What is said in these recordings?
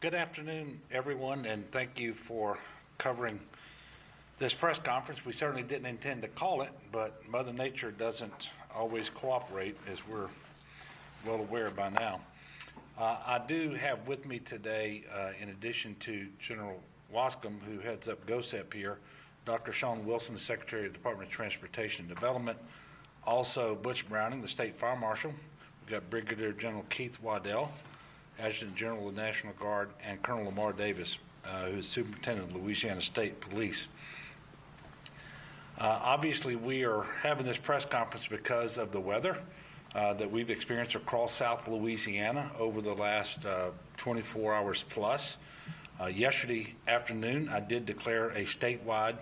Good afternoon, everyone, and thank you for covering this press conference. We certainly didn't intend to call it, but Mother Nature doesn't always cooperate, as we're well aware by now. I do have with me today, in addition to General Wascom, who heads up GOSEP here, Dr. Sean Wilson, the Secretary of the Department of Transportation and Development, also Butch Browning, the State Fire Marshal. We've got Brigadier General Keith Waddell, Adjutant General of the National Guard, and Colonel Lamar Davis, who is Superintendent of Louisiana State Police. Obviously, we are having this press conference because of the weather that we've experienced across South Louisiana over the last 24 hours plus. Yesterday afternoon, I did declare a statewide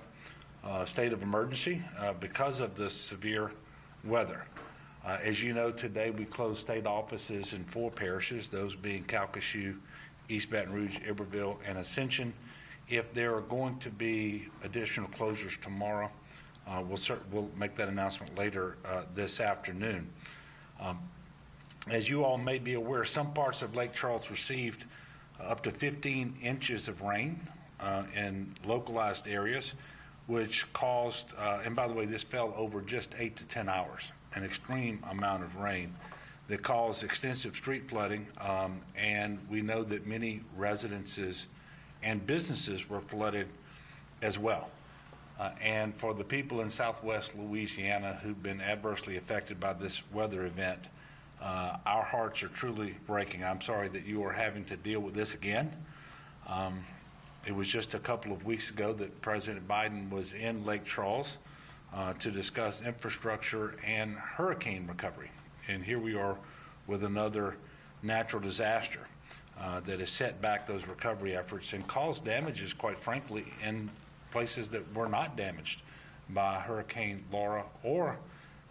state of emergency because of the severe weather. As you know, today we closed state offices in 4 parishes, those being Calcasieu, East Baton Rouge, Iberville, and Ascension. If there are going to be additional closures tomorrow, we'll make that announcement later this afternoon. As you all may be aware, some parts of Lake Charles received up to 15 inches of rain in localized areas, which caused, and by the way, this fell over just 8 to 10 hours, an extreme amount of rain that caused extensive street flooding, and we know that many residences and businesses were flooded as well. And for the people in Southwest Louisiana who've been adversely affected by this weather event, our hearts are truly breaking. I'm sorry that you are having to deal with this again. It was just a couple of weeks ago that President Biden was in Lake Charles to discuss infrastructure and hurricane recovery. And here we are with another natural disaster that has set back those recovery efforts and caused damages, quite frankly, in places that were not damaged by Hurricane Laura or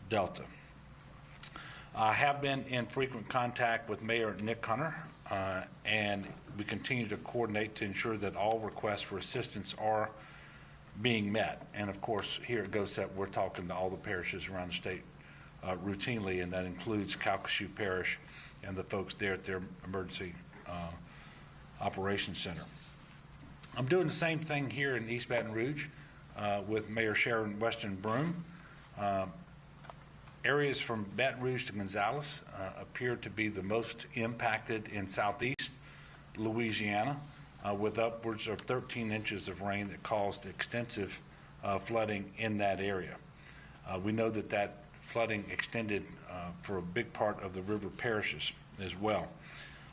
Delta. I have been in frequent contact with Mayor Nick Hunter, and we continue to coordinate to ensure that all requests for assistance are being met. And of course, here at GOSEP, we're talking to all the parishes around the state routinely, and that includes Calcasieu Parish and the folks there at their emergency operations center. I'm doing the same thing here in East Baton Rouge with Mayor Sharon Weston Broom. Areas from Baton Rouge to Gonzales appear to be the most impacted in southeast Louisiana, with upwards of 13 inches of rain that caused extensive flooding in that area. We know that that flooding extended for a big part of the river parishes as well.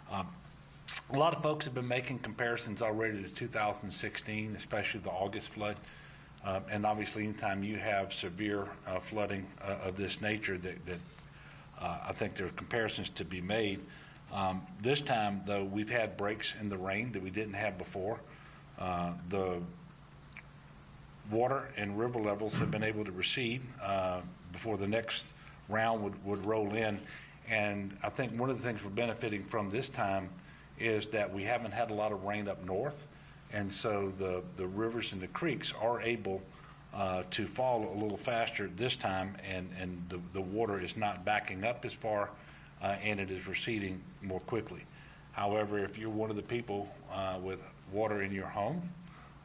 A lot of folks have been making comparisons already to 2016, especially the August flood. And obviously, anytime you have severe flooding of this nature, that I think there are comparisons to be made. This time, though, we've had breaks in the rain that we didn't have before. The water and river levels have been able to recede before the next round would roll in. And I think one of the things we're benefiting from this time is that we haven't had a lot of rain up north. And so the rivers and the creeks are able to fall a little faster this time, and the water is not backing up as far, and it is receding more quickly. However, if you're one of the people with water in your home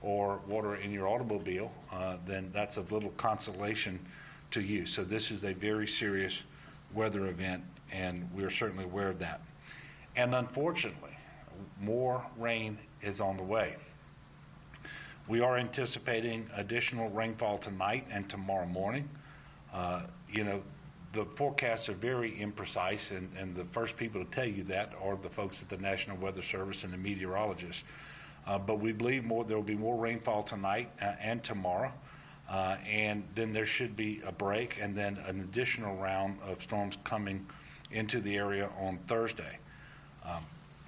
or water in your automobile, then that's of little consolation to you. So this is a very serious weather event, and we're certainly aware of that. And unfortunately, more rain is on the way. We are anticipating additional rainfall tonight and tomorrow morning. The forecasts are very imprecise, and the first people to tell you that are the folks at the National Weather Service and the meteorologists. But we believe there will be more rainfall tonight and tomorrow, and then there should be a break and then an additional round of storms coming into the area on Thursday.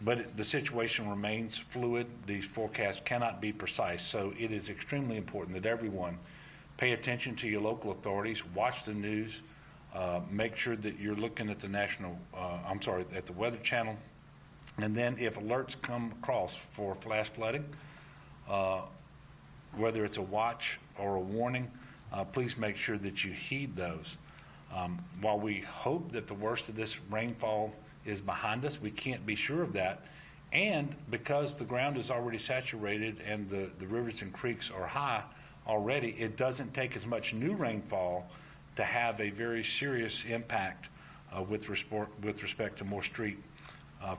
But the situation remains fluid. These forecasts cannot be precise, so it is extremely important that everyone pay attention to your local authorities, watch the news, make sure that you're looking at at the Weather Channel, and then if alerts come across for flash flooding, whether it's a watch or a warning, please make sure that you heed those. While we hope that the worst of this rainfall is behind us, we can't be sure of that, And because the ground is already saturated and the rivers and creeks are high already, it doesn't take as much new rainfall to have a very serious impact with respect to more street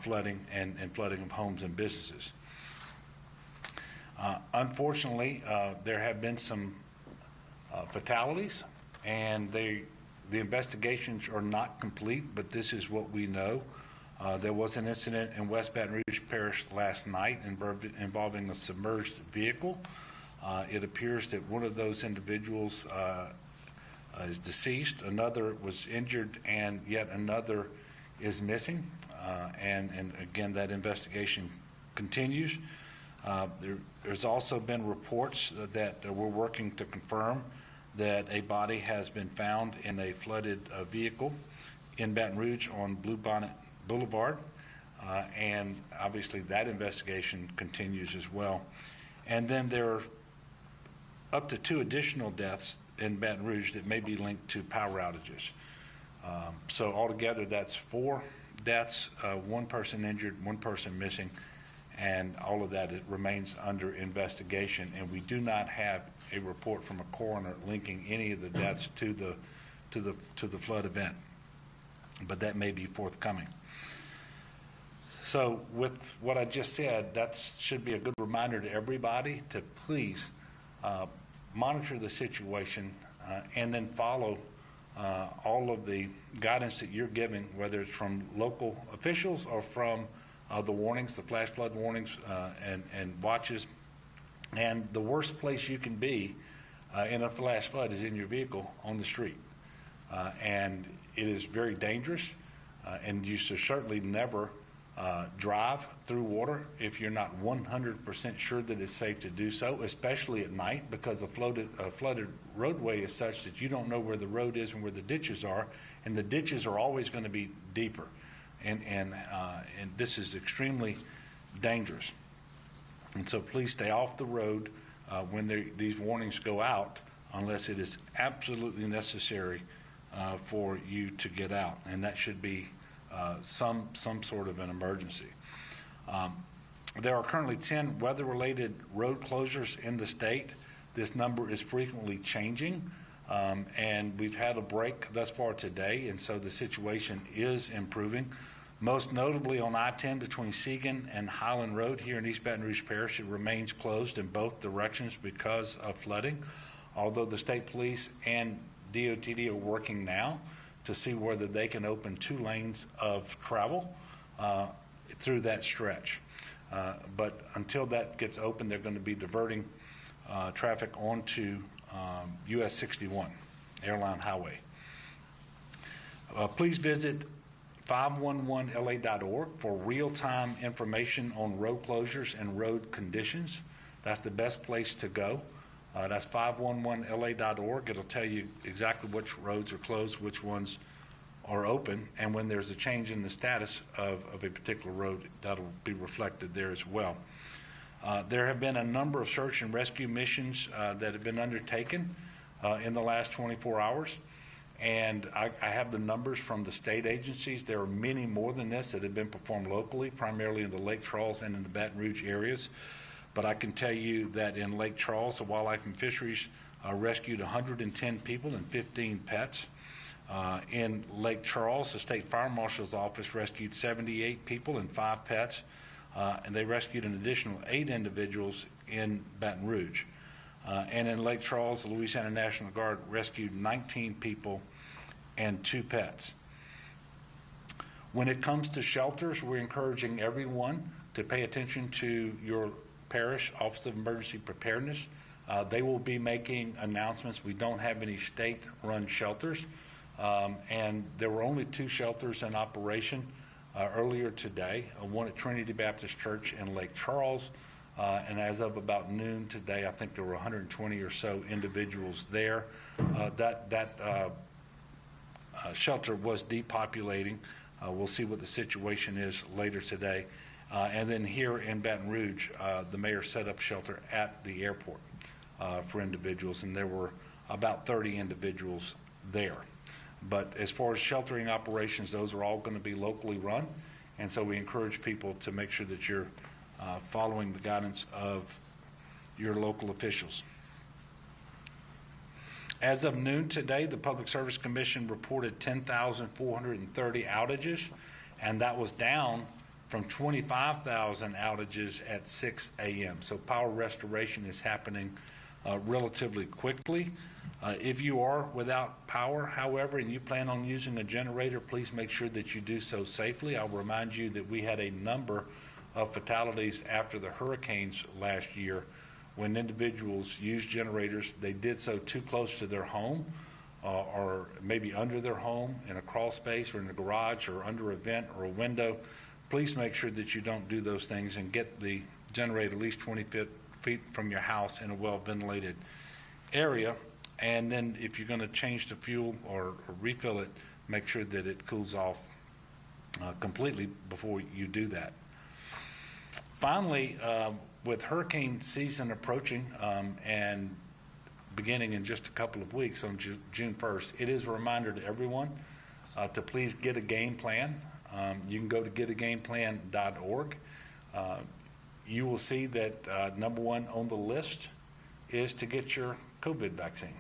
flooding and flooding of homes and businesses. Unfortunately, there have been some fatalities, and the investigations are not complete, but this is what we know. There was an incident in West Baton Rouge Parish last night involving a submerged vehicle. It appears that one of those individuals is deceased, another was injured, and yet another is missing. And again, that investigation continues. There's also been reports that we're working to confirm that a body has been found in a flooded vehicle in Baton Rouge on Bluebonnet Boulevard, and obviously that investigation continues as well. And then there are up to 2 additional deaths in Baton Rouge that may be linked to power outages. So altogether, that's 4 deaths, 1 person injured, 1 person missing, and all of that remains under investigation. And we do not have a report from a coroner linking any of the deaths to the flood event, but that may be forthcoming. So with what I just said, that should be a good reminder to everybody to please monitor the situation and then follow all of the guidance that you're giving, whether it's from local officials or from the warnings, the flash flood warnings and watches. And the worst place you can be in a flash flood is in your vehicle on the street. And it is very dangerous, and you should certainly never drive through water if you're not 100% sure that it's safe to do so, especially at night, because the flooded roadway is such that you don't know where the road is and where the ditches are, and the ditches are always going to be deeper, and this is extremely dangerous. And so please stay off the road when these warnings go out, unless it is absolutely necessary for you to get out, and that should be some sort of an emergency. There are currently 10 weather-related road closures in the state. This number is frequently changing, and we've had a break thus far today, and so the situation is improving. Most notably on I-10 between Segan and Highland Road here in East Baton Rouge Parish, it remains closed in both directions because of flooding, although the state police and DOTD are working now to see whether they can open 2 lanes of travel through that stretch. But until that gets open, they're going to be diverting traffic onto US 61, Airline Highway. Please visit 511la.org for real-time information on road closures and road conditions. That's the best place to go. That's 511la.org. It'll tell you exactly which roads are closed, which ones are open, and when there's a change in the status of a particular road, that'll be reflected there as well. There have been a number of search and rescue missions that have been undertaken in the last 24 hours. And I have the numbers from the state agencies. There are many more than this that have been performed locally, primarily in the Lake Charles and in the Baton Rouge areas. But I can tell you that in Lake Charles, the Wildlife and Fisheries rescued 110 people and 15 pets. In Lake Charles, the State Fire Marshal's Office rescued 78 people and 5 pets, and they rescued an additional 8 individuals in Baton Rouge. And in Lake Charles, the Louisiana National Guard rescued 19 people and 2 pets. When it comes to shelters, we're encouraging everyone to pay attention to your parish Office of Emergency Preparedness. They will be making announcements. We don't have any state-run shelters, and there were only 2 shelters in operation earlier today, one at Trinity Baptist Church in Lake Charles, and as of about noon today, I think there were 120 or so individuals there. That shelter was depopulating. We'll see what the situation is later today. And then here in Baton Rouge, the mayor set up shelter at the airport for individuals, and there were about 30 individuals there. But as far as sheltering operations, those are all going to be locally run, And so we encourage people to make sure that you're following the guidance of your local officials. As of noon today, the Public Service Commission reported 10,430 outages, and that was down from 25,000 outages at 6 a.m. So power restoration is happening relatively quickly. If you are without power, however, and you plan on using a generator, please make sure that you do so safely. I'll remind you that we had a number of fatalities after the hurricanes last year when individuals used generators. They did so too close to their home or maybe under their home in a crawl space or in the garage or under a vent or a window. Please make sure that you don't do those things and get the generator at least 20 feet from your house in a well-ventilated area. And then if you're going to change the fuel or refill it, make sure that it cools off completely before you do that. Finally, with hurricane season approaching and beginning in just a couple of weeks on June 1st, it is a reminder to everyone to please get a game plan. You can go to getagameplan.org. You will see that number one on the list is to get your COVID vaccine.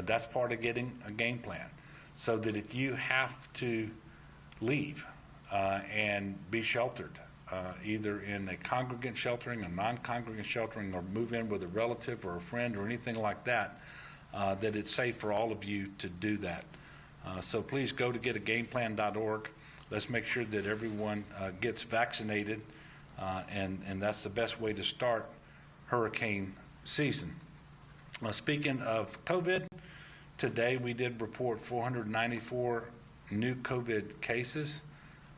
That's part of getting a game plan, so that if you have to leave and be sheltered, either in a congregant sheltering, a non-congregant sheltering, or move in with a relative or a friend or anything like that, that it's safe for all of you to do that. So please go to getagameplan.org. Let's make sure that everyone gets vaccinated, and that's the best way to start hurricane season. Speaking of COVID, today we did report 494 new COVID cases,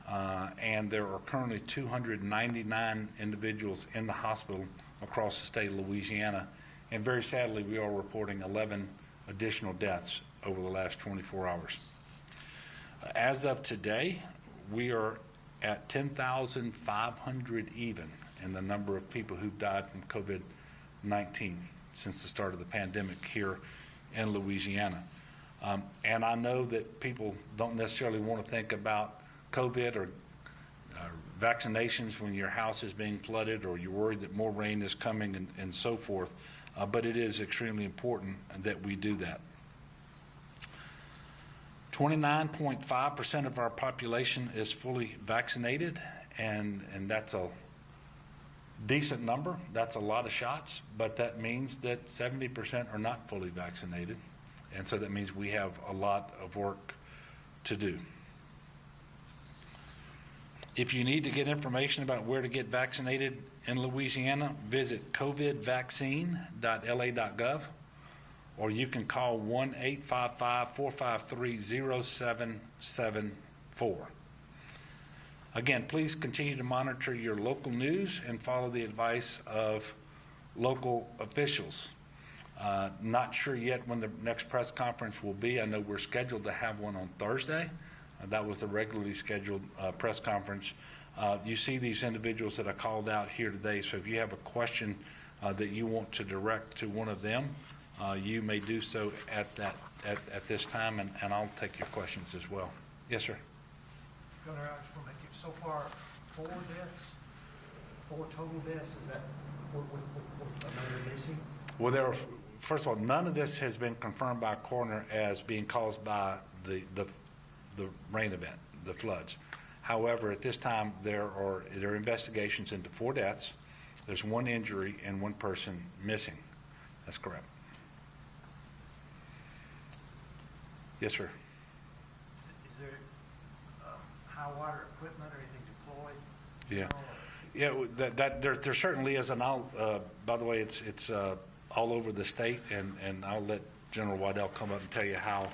and there are currently 299 individuals in the hospital across the state of Louisiana. And very sadly, we are reporting 11 additional deaths over the last 24 hours. As of today, we are at 10,500 even in the number of people who've died from COVID-19 since the start of the pandemic here in Louisiana. And I know that people don't necessarily want to think about COVID or vaccinations when your house is being flooded or you're worried that more rain is coming and so forth, but it is extremely important that we do that. 29.5% of our population is fully vaccinated, and that's a decent number. That's a lot of shots, but that means that 70% are not fully vaccinated, and so that means we have a lot of work to do. If you need to get information about where to get vaccinated in Louisiana, visit covidvaccine.la.gov, or you can call 1-855-453-0774. Again, please continue to monitor your local news and follow the advice of local officials. Not sure yet when the next press conference will be. I know we're scheduled to have one on Thursday. That was the regularly scheduled press conference. You see these individuals that I called out here today, so if you have a question that you want to direct to one of them, you may do so at this time, and I'll take your questions as well. Yes, sir. Governor, I just want to make it so far 4 total deaths. Is that what number missing? Well, first of all, none of this has been confirmed by a coroner as being caused by the rain event, the floods. However, at this time, there are investigations into 4 deaths. There's 1 injury and 1 person missing. That's correct. Yes, sir. Is there high water equipment or anything deployed? Yeah, there certainly is, and I'll. By the way, it's all over the state, and I'll let General Waddell come up and tell you how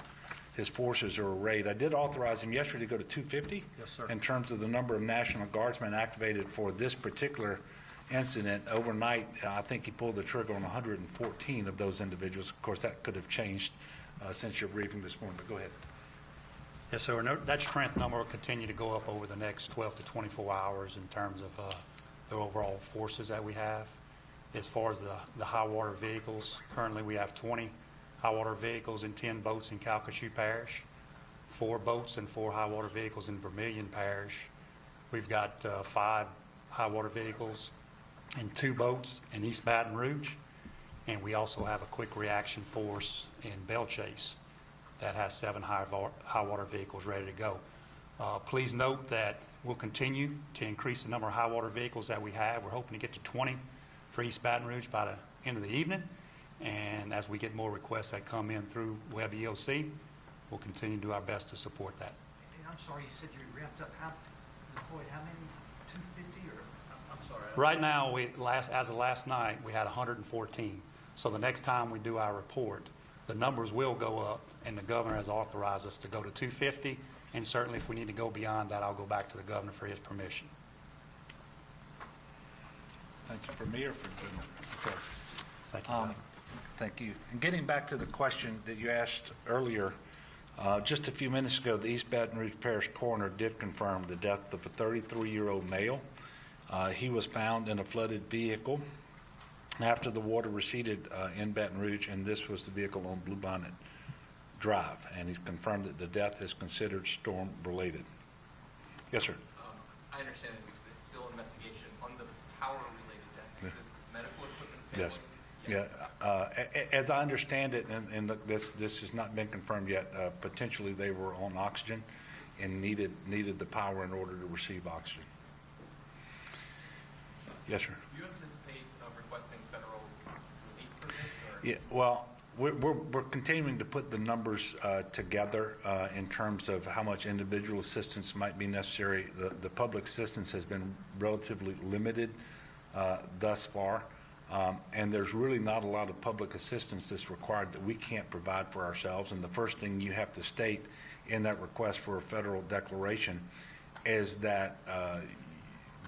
his forces are arrayed. I did authorize him yesterday to go to 250. Yes, sir. In terms of the number of National Guardsmen activated for this particular incident. Overnight, I think he pulled the trigger on 114 of those individuals. Of course, that could have changed since your briefing this morning, but go ahead. Yes, sir. That strength number will continue to go up over the next 12 to 24 hours in terms of the overall forces that we have. As far as the high water vehicles, currently we have 20 high water vehicles and 10 boats in Calcasieu Parish, 4 boats and 4 high water vehicles in Vermilion Parish, We've got 5 high water vehicles and 2 boats in East Baton Rouge, and we also have a quick reaction force in Bel Chase that has 7 high water vehicles ready to go. Please note that we'll continue to increase the number of high water vehicles that we have. We're hoping to get to 20 for East Baton Rouge by the end of the evening, and as we get more requests that come in through Web EOC, we'll continue to do our best to support that. And I'm sorry, you said you ramped up, deployed how many? 250 or, I'm sorry. Right now, as of last night, we had 114. So the next time we do our report, the numbers will go up, and the governor has authorized us to go to 250, and certainly if we need to go beyond that, I'll go back to the governor for his permission. Thank you. For me or for Jim? Okay. Thank you. Doug. Thank you. And getting back to the question that you asked earlier, just a few minutes ago, the East Baton Rouge Parish Coroner did confirm the death of a 33-year-old male. He was found in a flooded vehicle after the water receded in Baton Rouge, and this was the vehicle on Bluebonnet Drive. And he's confirmed that the death is considered storm-related. Yes, sir. I understand it's still an investigation on the power-related deaths. Is this medical equipment failing? Yes. Yeah, as I understand it, and this has not been confirmed yet, potentially they were on oxygen and needed the power in order to receive oxygen. Yes, sir. Do you anticipate requesting federal relief for this? Or? Yeah, well, we're continuing to put the numbers together in terms of how much individual assistance might be necessary. The public assistance has been relatively limited thus far. And there's really not a lot of public assistance that's required that we can't provide for ourselves. And the first thing you have to state in that request for a federal declaration is that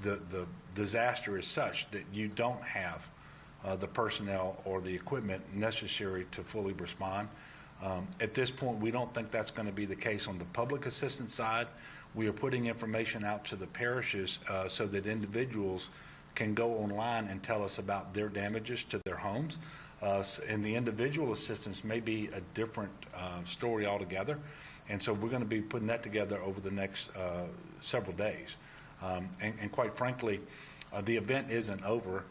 the disaster is such that you don't have the personnel or the equipment necessary to fully respond. At this point, we don't think that's going to be the case on the public assistance side. We are putting information out to the parishes so that individuals can go online and tell us about their damages to their homes. And the individual assistance may be a different story altogether. And so we're going to be putting that together over the next several days. And quite frankly, the event isn't over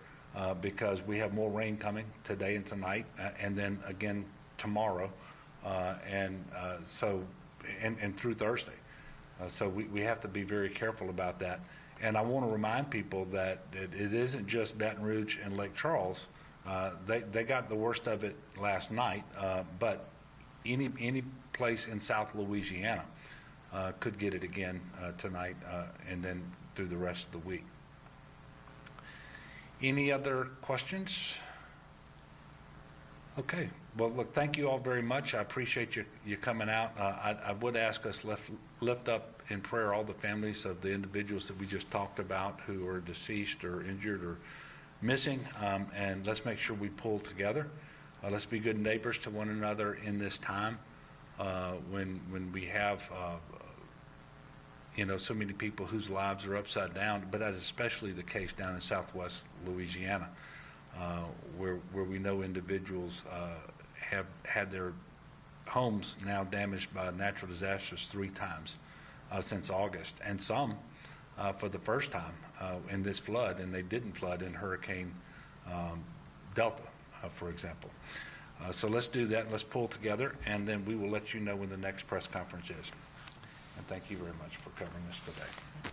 because we have more rain coming today and tonight, and then again tomorrow, and through Thursday. So we have to be very careful about that. And I want to remind people that it isn't just Baton Rouge and Lake Charles. They got the worst of it last night, but any place in South Louisiana could get it again tonight and then through the rest of the week. Any other questions? Okay. Well, look, thank you all very much. I appreciate you coming out. I would ask us lift up in prayer all the families of the individuals that we just talked about who are deceased or injured or missing, and let's make sure we pull together. Let's be good neighbors to one another in this time when we have so many people whose lives are upside down, but that's especially the case down in Southwest Louisiana, where we know individuals have had their homes now damaged by natural disasters 3 times since August, and some for the first time in this flood, and they didn't flood in Hurricane Delta, for example. So let's do that. Let's pull together, and then we will let you know when the next press conference is. And thank you very much for covering this today.